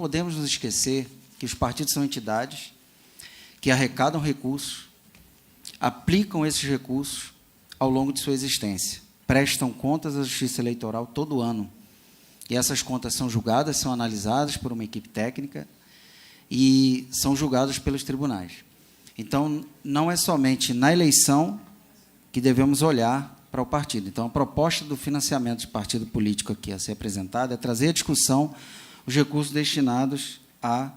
podemos nos esquecer que os partidos são entidades que arrecadam recursos, aplicam esses recursos ao longo de sua existência, prestam contas à Justiça Eleitoral todo ano. E essas contas são julgadas, são analisadas por uma equipe técnica e são julgadas pelos tribunais. Então, não é somente na eleição que devemos olhar para o partido. Então, a proposta do financiamento de partido político aqui a ser apresentada é trazer à discussão os recursos destinados à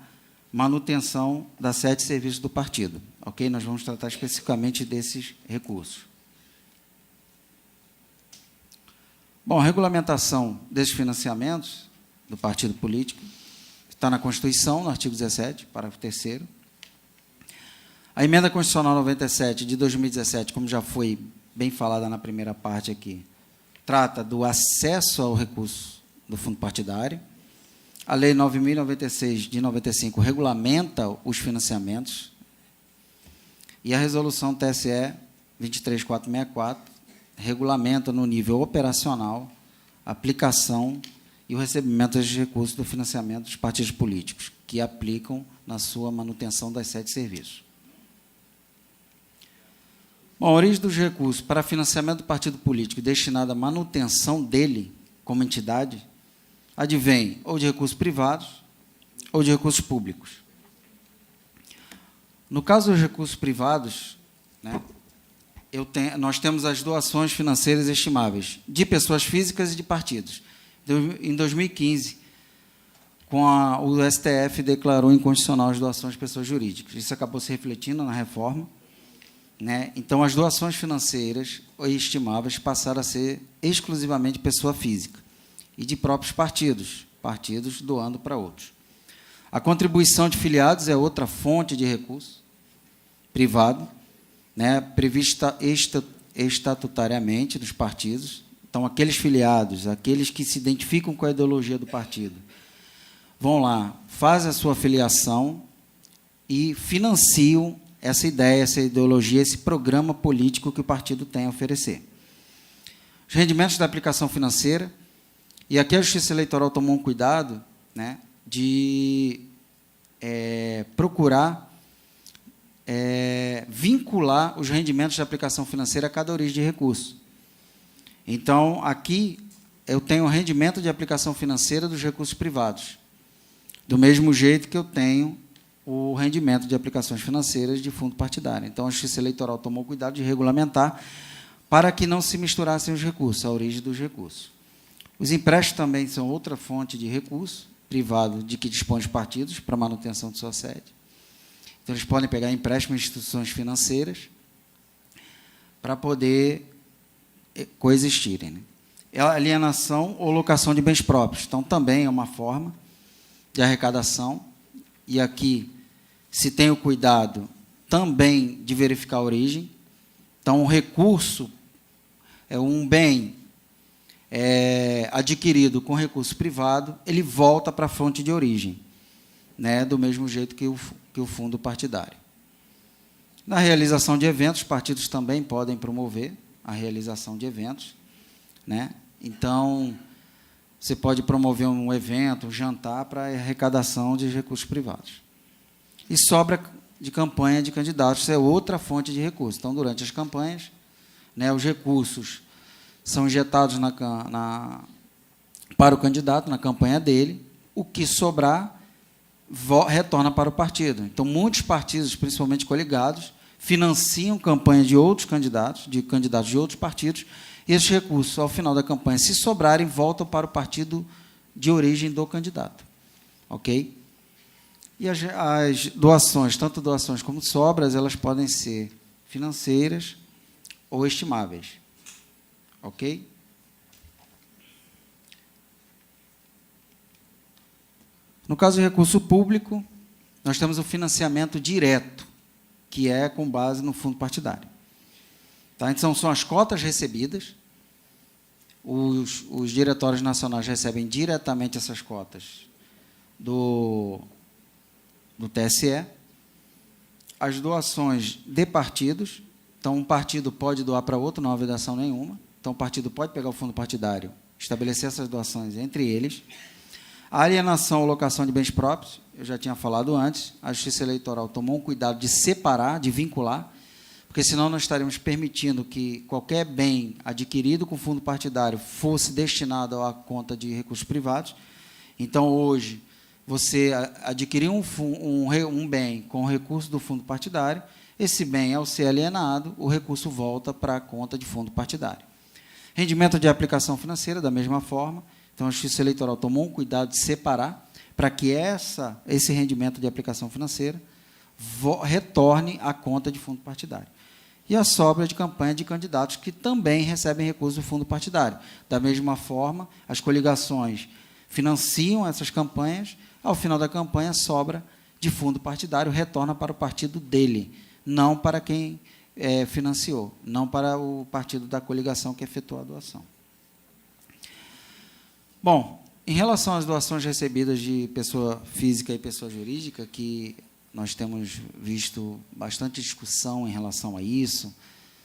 manutenção da sede de serviço do partido. Ok? Nós vamos tratar especificamente desses recursos. Bom, a regulamentação desses financiamentos do partido político está na Constituição, no artigo 17, parágrafo 3º. A Emenda Constitucional 97, de 2017, como já foi bem falada na primeira parte aqui, trata do acesso ao recurso do fundo partidário. A Lei 9.096, de 95, regulamenta os financiamentos. E a Resolução TSE 23464 regulamenta no nível operacional a aplicação e o recebimento desses recursos do financiamento dos partidos políticos, que aplicam na sua manutenção das sedes de serviço. Bom, a origem dos recursos para financiamento do partido político destinado à manutenção dele como entidade advém ou de recursos privados ou de recursos públicos. No caso dos recursos privados, né, nós temos as doações financeiras estimáveis de pessoas físicas e de partidos. Em 2015, o STF declarou inconstitucional as doações de pessoas jurídicas. Isso acabou se refletindo na reforma, né? Então, as doações financeiras estimáveis passaram a ser exclusivamente pessoa física e de próprios partidos doando para outros. A contribuição de filiados é outra fonte de recurso privado, né, prevista estatutariamente dos partidos. Então, aqueles filiados, aqueles que se identificam com a ideologia do partido, vão lá, fazem a sua filiação e financiam essa ideia, essa ideologia, esse programa político que o partido tem a oferecer. Os rendimentos da aplicação financeira, e aqui a Justiça Eleitoral tomou um cuidado, né, de procurar vincular os rendimentos de aplicação financeira a cada origem de recurso. Então, aqui, eu tenho o rendimento de aplicação financeira dos recursos privados, do mesmo jeito que eu tenho o rendimento de aplicações financeiras de fundo partidário. Então, a Justiça Eleitoral tomou cuidado de regulamentar para que não se misturassem os recursos, a origem dos recursos. Os empréstimos também são outra fonte de recurso privado de que dispõem os partidos para manutenção de sua sede. Então, eles podem pegar empréstimo em instituições financeiras para poder coexistirem, né? Alienação ou locação de bens próprios. Então, também é uma forma de arrecadação. E aqui se tem o cuidado também de verificar a origem. Então, um recurso, um bem adquirido com recurso privado, ele volta para a fonte de origem, né, do mesmo jeito que o fundo partidário. Na realização de eventos, os partidos também podem promover a realização de eventos, né? Então, você pode promover um evento, um jantar para arrecadação de recursos privados. E sobra de campanha de candidatos, isso é outra fonte de recursos. Então, durante as campanhas, né, os recursos são injetados para o candidato, na campanha dele, o que sobrar retorna para o partido. Então, muitos partidos, principalmente coligados, financiam campanha de outros candidatos de outros partidos, e esses recursos, ao final da campanha, se sobrarem, voltam para o partido de origem do candidato. Ok? E as doações, tanto doações como sobras, elas podem ser financeiras ou estimáveis. Ok? No caso do recurso público, nós temos o financiamento direto, que é com base no fundo partidário. Tá? Então, são as cotas recebidas, os diretórios nacionais recebem diretamente essas cotas do TSE, as doações de partidos. Então, um partido pode doar para outro, não há vedação nenhuma. Então, o partido pode pegar o fundo partidário, estabelecer essas doações entre eles. A alienação ou locação de bens próprios, eu já tinha falado antes, a Justiça Eleitoral tomou um cuidado de separar, de vincular, porque senão nós estaríamos permitindo que qualquer bem adquirido com fundo partidário fosse destinado à conta de recursos privados. Então, hoje, você adquirir um bem com recurso do fundo partidário, esse bem, ao ser alienado, o recurso volta para a conta de fundo partidário. Rendimento de aplicação financeira, da mesma forma. Então, a Justiça Eleitoral tomou um cuidado de separar para que esse rendimento de aplicação financeira retorne à conta de fundo partidário. E a sobra de campanha de candidatos que também recebem recursos do fundo partidário. Da mesma forma, as coligações financiam essas campanhas, ao final da campanha, sobra de fundo partidário, retorna para o partido dele, não para quem financiou, não para o partido da coligação que efetuou a doação. Bom, em relação às doações recebidas de pessoa física e pessoa jurídica, que nós temos visto bastante discussão em relação a isso,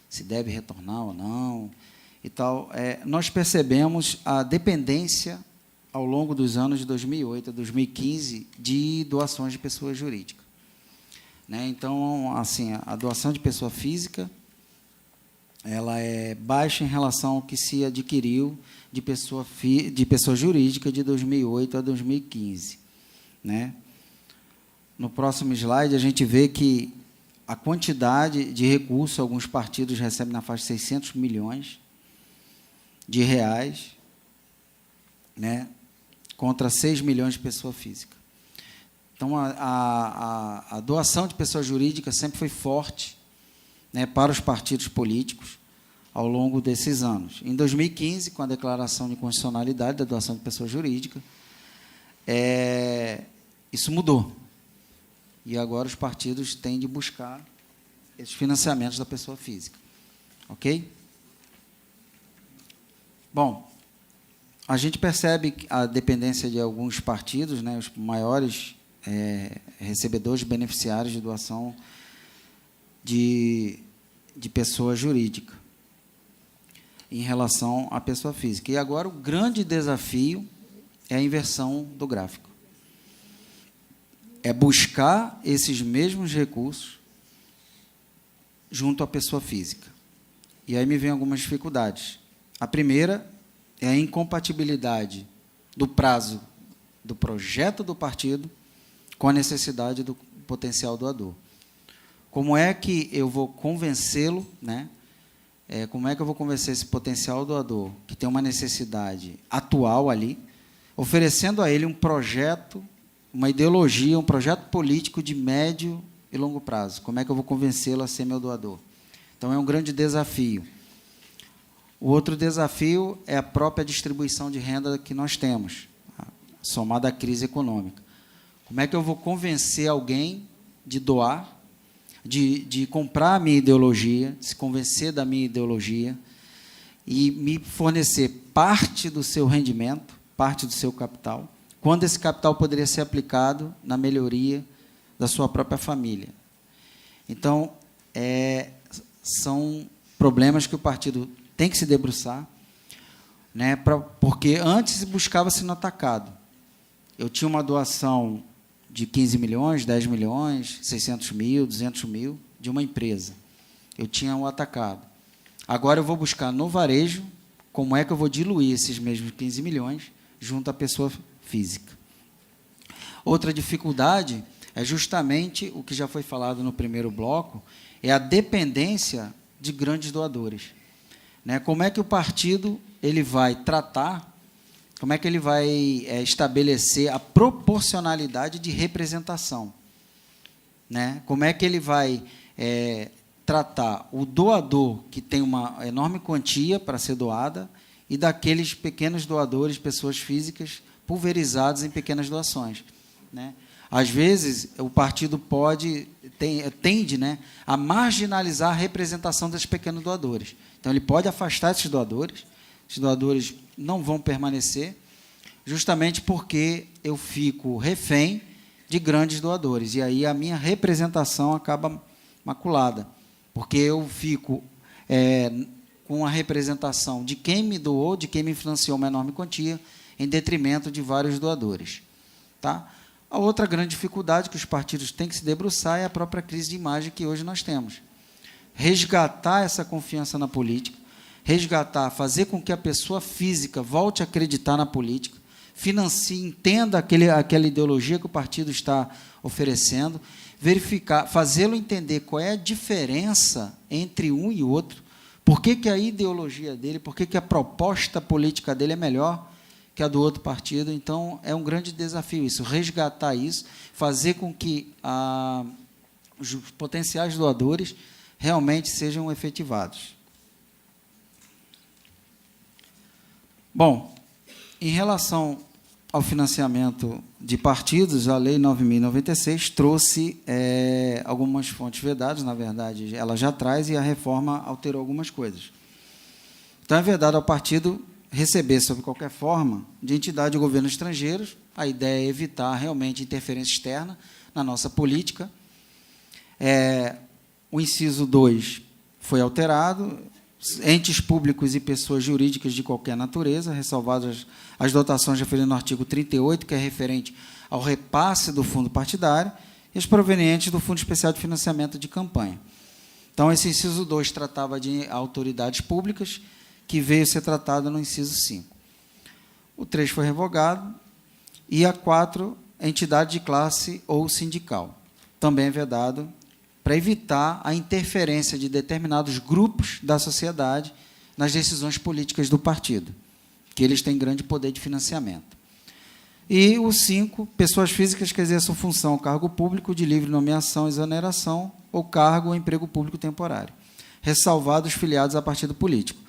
se deve retornar ou não, e tal, nós percebemos a dependência, ao longo dos anos de 2008 a 2015, de doações de pessoa jurídica. Então, assim, a doação de pessoa física, ela é baixa em relação ao que se adquiriu de pessoa jurídica de 2008 a 2015. No próximo slide, a gente vê que a quantidade de recursos, alguns partidos recebem na faixa de 600 milhões de reais, contra 6 milhões de pessoa física. Então, a doação de pessoa jurídica sempre foi forte, para os partidos políticos ao longo desses anos. Em 2015, com a declaração de constitucionalidade da doação de pessoa jurídica, isso mudou. E agora os partidos têm de buscar esses financiamentos da pessoa física. Ok? Bom, a gente percebe a dependência de alguns partidos, os maiores recebedores, beneficiários de doação de pessoa jurídica, em relação à pessoa física. E agora o grande desafio é a inversão do gráfico. É buscar esses mesmos recursos junto à pessoa física. E aí me vem algumas dificuldades. A primeira é a incompatibilidade do prazo do projeto do partido com a necessidade do potencial doador. Como é que eu vou convencê-lo, como é que eu vou convencer esse potencial doador, que tem uma necessidade atual ali, oferecendo a ele um projeto, uma ideologia, um projeto político de médio e longo prazo? Como é que eu vou convencê-lo a ser meu doador? Então, é um grande desafio. O outro desafio é a própria distribuição de renda que nós temos, somada à crise econômica. Como é que eu vou convencer alguém de doar, de comprar a minha ideologia, de se convencer da minha ideologia e me fornecer parte do seu rendimento, parte do seu capital, quando esse capital poderia ser aplicado na melhoria da sua própria família? Então, são problemas que o partido tem que se debruçar, porque antes buscava-se no atacado. Eu tinha uma doação de 15 milhões, 10 milhões, 600 mil, 200 mil, de uma empresa. Eu tinha o atacado. Agora eu vou buscar no varejo como é que eu vou diluir esses mesmos 15 milhões junto à pessoa física. Outra dificuldade é justamente o que já foi falado no primeiro bloco, é a dependência de grandes doadores. Como é que o partido ele vai tratar, como é que ele vai estabelecer a proporcionalidade de representação? Como é que ele vai tratar o doador, que tem uma enorme quantia para ser doada, e daqueles pequenos doadores, pessoas físicas, pulverizados em pequenas doações? Às vezes, o partido tende a marginalizar a representação desses pequenos doadores. Então, ele pode afastar esses doadores não vão permanecer, justamente porque eu fico refém de grandes doadores. E aí a minha representação acaba maculada, porque eu fico com a representação de quem me doou, de quem me financiou uma enorme quantia, em detrimento de vários doadores. Tá? A outra grande dificuldade que os partidos têm que se debruçar é a própria crise de imagem que hoje nós temos. Resgatar essa confiança na política, resgatar, fazer com que a pessoa física volte a acreditar na política, financie, entenda aquela ideologia que o partido está oferecendo, verificar, fazê-lo entender qual é a diferença entre um e outro, por que a ideologia dele, por que a proposta política dele é melhor que a do outro partido. Então, é um grande desafio isso, resgatar isso, fazer com que os potenciais doadores realmente sejam efetivados. Bom, em relação ao financiamento de partidos, a Lei 9.096 trouxe algumas fontes vedadas, na verdade, ela já traz, e a reforma alterou algumas coisas. Então, é vedado ao partido receber, sob qualquer forma, de entidade de governo estrangeiros. A ideia é evitar realmente interferência externa na nossa política. O inciso 2 foi alterado, entes públicos e pessoas jurídicas de qualquer natureza, ressalvadas as dotações referidas no artigo 38, que é referente ao repasse do fundo partidário, e as provenientes do Fundo Especial de Financiamento de Campanha. Então, esse inciso 2 tratava de autoridades públicas, que veio a ser tratado no inciso 5. O 3 foi revogado, e a 4, entidade de classe ou sindical. Também é vedado, para evitar a interferência de determinados grupos da sociedade nas decisões políticas do partido, que eles têm grande poder de financiamento. E o 5, pessoas físicas que exerçam função, cargo público de livre nomeação, exoneração, ou cargo ou emprego público temporário, ressalvados filiados a partido político.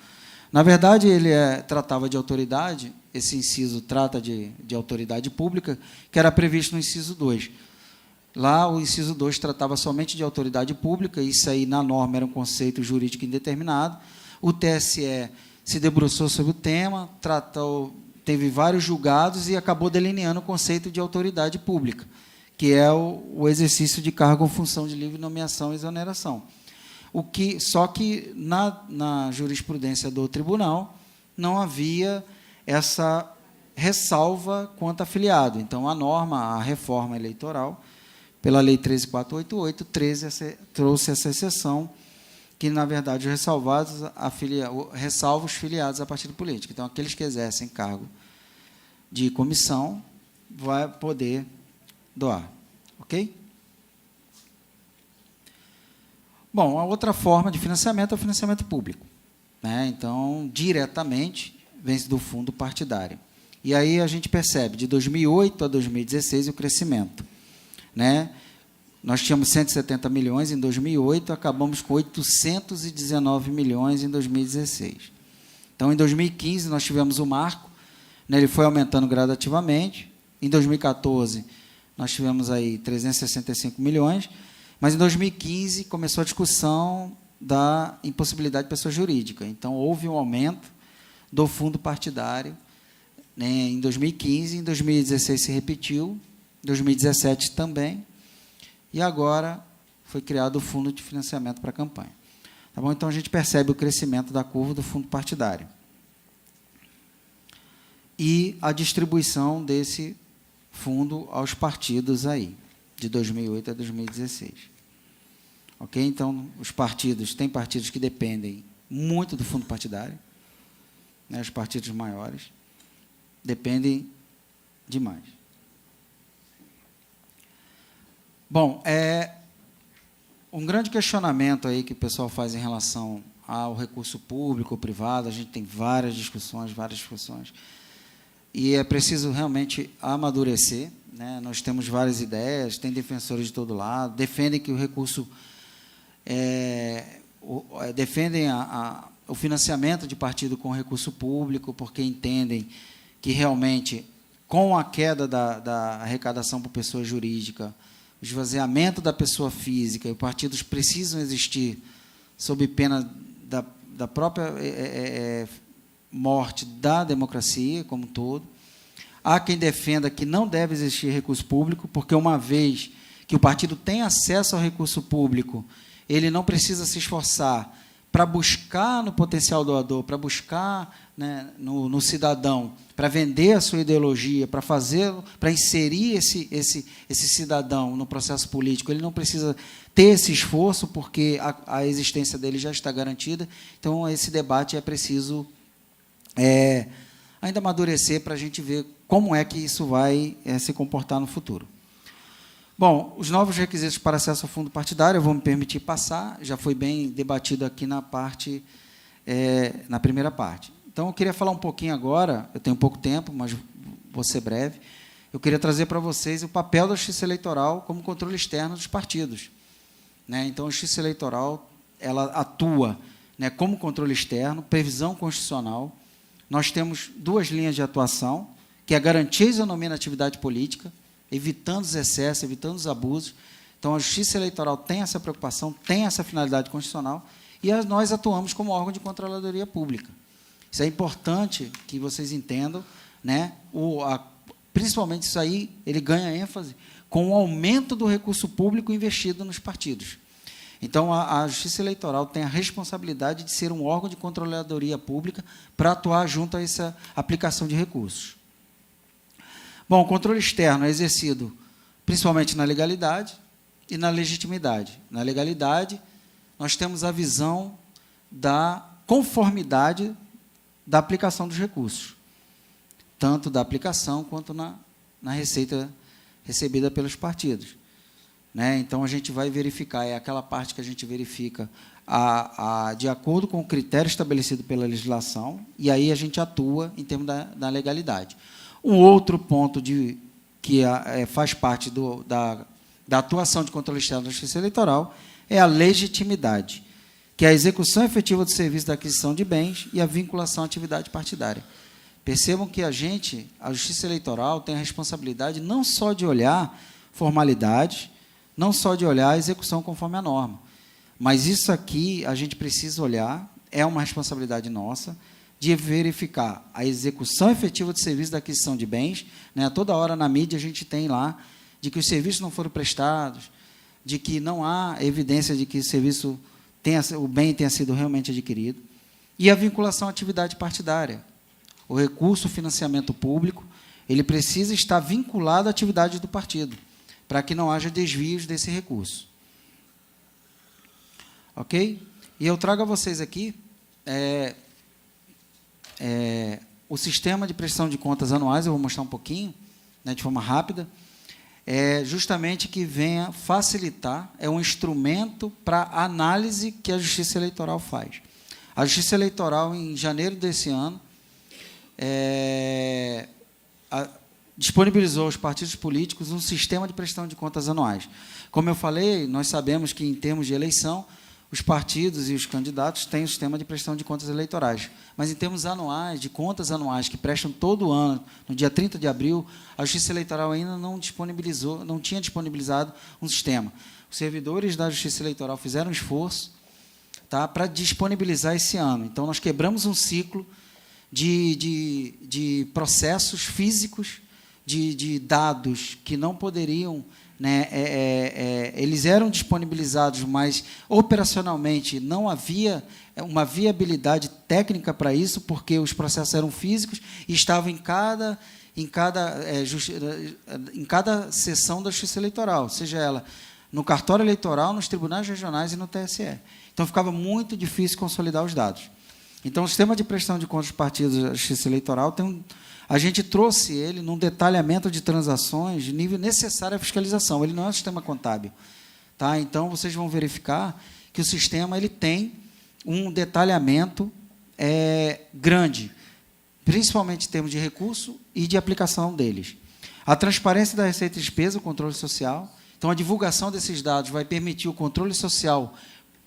Na verdade, ele tratava de autoridade, esse inciso trata de autoridade pública, que era previsto no inciso 2. Lá, o inciso 2 tratava somente de autoridade pública, isso aí, na norma, era um conceito jurídico indeterminado. O TSE se debruçou sobre o tema, teve vários julgados e acabou delineando o conceito de autoridade pública, que é o exercício de cargo ou função de livre nomeação e exoneração. Só que, na jurisprudência do tribunal, não havia essa ressalva quanto a afiliado. Então, a reforma eleitoral, pela Lei 13.488, trouxe essa exceção, que, na verdade, os ressalvados ressalva os filiados a partido político. Então, aqueles que exercem cargo de comissão vai poder doar. Ok? Bom, a outra forma de financiamento é o financiamento público, né? Então, diretamente, vem do fundo partidário. E aí a gente percebe, de 2008 a 2016, o crescimento, né? Nós tínhamos 170 milhões em 2008, acabamos com 819 milhões em 2016. Então, em 2015, nós tivemos o marco, né? Ele foi aumentando gradativamente. Em 2014, nós tivemos aí 365 milhões, mas em 2015 começou a discussão da impossibilidade de pessoa jurídica. Então, houve um aumento do fundo partidário, né, em 2015, em 2016 se repetiu, em 2017 também, e agora foi criado o fundo de financiamento para a campanha. Tá bom? Então, a gente percebe o crescimento da curva do fundo partidário. E a distribuição desse fundo aos partidos aí, de 2008 a 2016. Ok? Então, tem partidos que dependem muito do fundo partidário, né, os partidos maiores dependem demais. Bom, um grande questionamento aí que o pessoal faz em relação ao recurso público ou privado, a gente tem várias discussões, e é preciso realmente amadurecer, né? Nós temos várias ideias, tem defensores de todo lado, defendem que o recurso defendem o financiamento de partido com recurso público, porque entendem que realmente, com a queda da arrecadação por pessoa jurídica, o esvaziamento da pessoa física, e os partidos precisam existir sob pena da própria morte da democracia como um todo. Há quem defenda que não deve existir recurso público, porque uma vez que o partido tem acesso ao recurso público, ele não precisa se esforçar para buscar no potencial doador, para buscar, né, no cidadão, para vender a sua ideologia, para inserir esse cidadão no processo político, ele não precisa ter esse esforço, porque a existência dele já está garantida. Então, esse debate é preciso ainda amadurecer para a gente ver como é que isso vai se comportar no futuro. Bom, os novos requisitos para acesso ao fundo partidário, eu vou me permitir passar, já foi bem debatido aqui na primeira parte. Então, eu queria falar um pouquinho agora, eu tenho pouco tempo, mas vou ser breve. Eu queria trazer para vocês o papel da Justiça Eleitoral como controle externo dos partidos. Né? Então, a Justiça Eleitoral ela atua, né, como controle externo, previsão constitucional. Nós temos 2 linhas de atuação, que é a garantia a isonomia na atividade política, evitando os excessos, evitando os abusos. Então, a Justiça Eleitoral tem essa preocupação, tem essa finalidade constitucional, e nós atuamos como órgão de controladoria pública. Isso é importante que vocês entendam, né? Principalmente isso aí, ele ganha ênfase com o aumento do recurso público investido nos partidos. Então, a Justiça Eleitoral tem a responsabilidade de ser um órgão de controladoria pública para atuar junto a essa aplicação de recursos. Bom, o controle externo é exercido principalmente na legalidade e na legitimidade. Na legalidade, nós temos a visão da conformidade da aplicação dos recursos, tanto da aplicação quanto na receita recebida pelos partidos. Né? Então, a gente vai verificar, é aquela parte que a gente verifica de acordo com o critério estabelecido pela legislação, e aí a gente atua em termos da legalidade. Um outro ponto que faz parte da atuação de controle externo da Justiça Eleitoral é a legitimidade, que é a execução efetiva do serviço da aquisição de bens e a vinculação à atividade partidária. Percebam que a Justiça Eleitoral tem a responsabilidade não só de olhar formalidades, não só de olhar a execução conforme a norma, mas isso aqui a gente precisa olhar, é uma responsabilidade nossa, de verificar a execução efetiva do serviço da aquisição de bens. Né? Toda hora na mídia a gente tem lá de que os serviços não foram prestados, de que não há evidência de que o bem tenha sido realmente adquirido, e a vinculação à atividade partidária. O recurso, o financiamento público, ele precisa estar vinculado à atividade do partido, para que não haja desvios desse recurso. Ok? E eu trago a vocês aqui o sistema de prestação de contas anuais, eu vou mostrar um pouquinho, né, de forma rápida, justamente que venha facilitar, é um instrumento para a análise que a Justiça Eleitoral faz. A Justiça Eleitoral, em janeiro desse ano, disponibilizou aos partidos políticos um sistema de prestação de contas anuais. Como eu falei, nós sabemos que, em termos de eleição, os partidos e os candidatos têm o sistema de prestação de contas eleitorais. Mas, em termos anuais, de contas anuais, que prestam todo ano, no dia 30 de abril, a Justiça Eleitoral ainda não tinha disponibilizado um sistema. Os servidores da Justiça Eleitoral fizeram um esforço, tá, para disponibilizar esse ano. Então, nós quebramos um ciclo de processos físicos, de dados que não poderiam... Né, eles eram disponibilizados, mas operacionalmente não havia uma viabilidade técnica para isso, porque os processos eram físicos e estavam em cada sessão da Justiça Eleitoral, seja ela no cartório eleitoral, nos tribunais regionais e no TSE. Então, ficava muito difícil consolidar os dados. Então, o sistema de prestação de contas dos partidos da Justiça Eleitoral a gente trouxe ele num detalhamento de transações de nível necessário à fiscalização. Ele não é um sistema contábil. Tá? Então, vocês vão verificar que o sistema ele tem um detalhamento grande, principalmente em termos de recurso e de aplicação deles. A transparência da receita e despesa, o controle social. Então, a divulgação desses dados vai permitir o controle social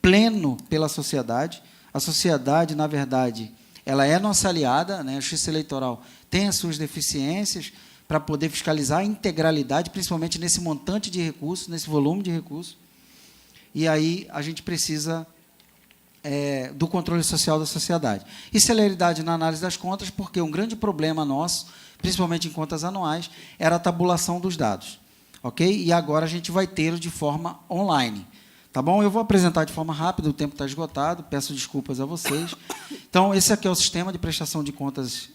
pleno pela sociedade. A sociedade, na verdade, ela é nossa aliada, né? A Justiça Eleitoral tem as suas deficiências para poder fiscalizar a integralidade, principalmente nesse montante de recursos, nesse volume de recursos. E aí a gente precisa do controle social da sociedade. E celeridade na análise das contas, porque um grande problema nosso, principalmente em contas anuais, era a tabulação dos dados. Ok? E agora a gente vai tê-lo de forma online. Tá bom? Eu vou apresentar de forma rápida, o tempo está esgotado, peço desculpas a vocês. Então, esse aqui é o sistema de prestação de contas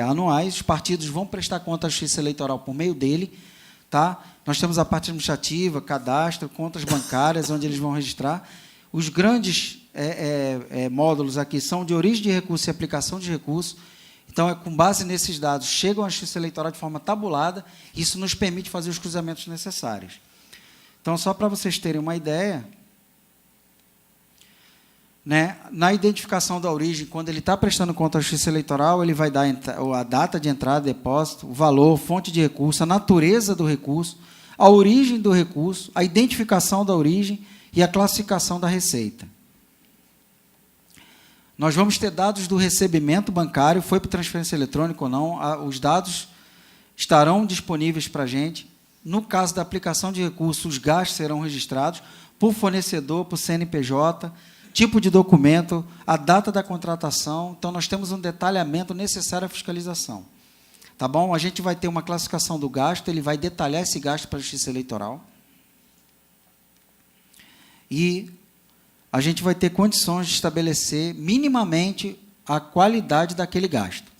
anuais. Os partidos vão prestar conta à Justiça Eleitoral por meio dele. Tá? Nós temos a parte administrativa, cadastro, contas bancárias, onde eles vão registrar. Os grandes módulos aqui são de origem de recurso e aplicação de recurso. Então, com base nesses dados, chegam à Justiça Eleitoral de forma tabulada. Isso nos permite fazer os cruzamentos necessários. Então, só para vocês terem uma ideia, né, na identificação da origem, quando ele está prestando conta à Justiça Eleitoral, ele vai dar a data de entrada, depósito, o valor, fonte de recurso, a natureza do recurso, a origem do recurso, a identificação da origem e a classificação da receita. Nós vamos ter dados do recebimento bancário, foi para transferência eletrônica ou não, os dados estarão disponíveis para a gente. No caso da aplicação de recursos, os gastos serão registrados por fornecedor, por CNPJ, tipo de documento, a data da contratação. Então, nós temos um detalhamento necessário à fiscalização. Tá bom? A gente vai ter uma classificação do gasto, ele vai detalhar esse gasto para a Justiça Eleitoral. E a gente vai ter condições de estabelecer minimamente a qualidade daquele gasto.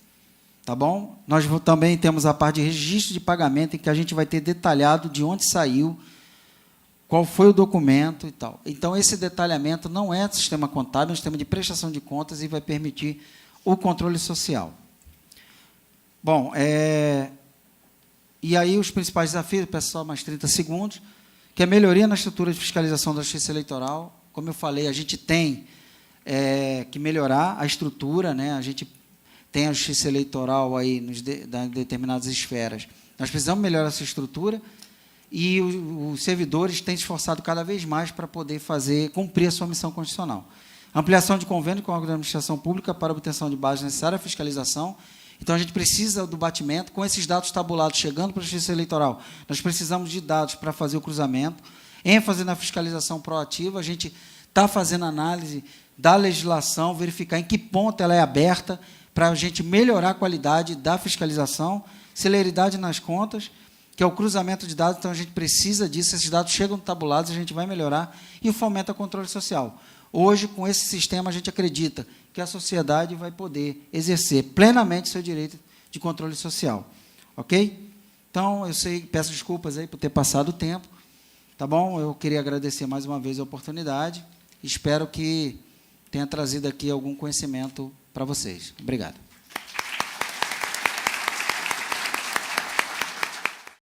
Tá bom? Nós também temos a parte de registro de pagamento, em que a gente vai ter detalhado de onde saiu, qual foi o documento e tal. Então, esse detalhamento não é sistema contábil, é um sistema de prestação de contas e vai permitir o controle social. Bom, e aí os principais desafios, peço só mais 30 segundos, que é a melhoria na estrutura de fiscalização da Justiça Eleitoral. Como eu falei, a gente tem que melhorar a estrutura, né? A gente tem a Justiça Eleitoral aí em determinadas esferas. Nós precisamos melhorar essa estrutura e os servidores têm se esforçado cada vez mais para poder cumprir a sua missão constitucional. Ampliação de convênio com a administração pública para obtenção de base necessária à fiscalização. Então, a gente precisa do batimento. Com esses dados tabulados chegando para a Justiça Eleitoral, nós precisamos de dados para fazer o cruzamento. ênfase na fiscalização proativa, a gente está fazendo análise da legislação, verificar em que ponto ela é aberta, para a gente melhorar a qualidade da fiscalização, celeridade nas contas, que é o cruzamento de dados, então a gente precisa disso, esses dados chegam tabulados, a gente vai melhorar, e o fomento ao controle social. Hoje, com esse sistema, a gente acredita que a sociedade vai poder exercer plenamente seu direito de controle social. Ok? Então, peço desculpas aí por ter passado o tempo, tá bom? Eu queria agradecer mais uma vez a oportunidade, espero que tenha trazido aqui algum conhecimento para vocês. Obrigado.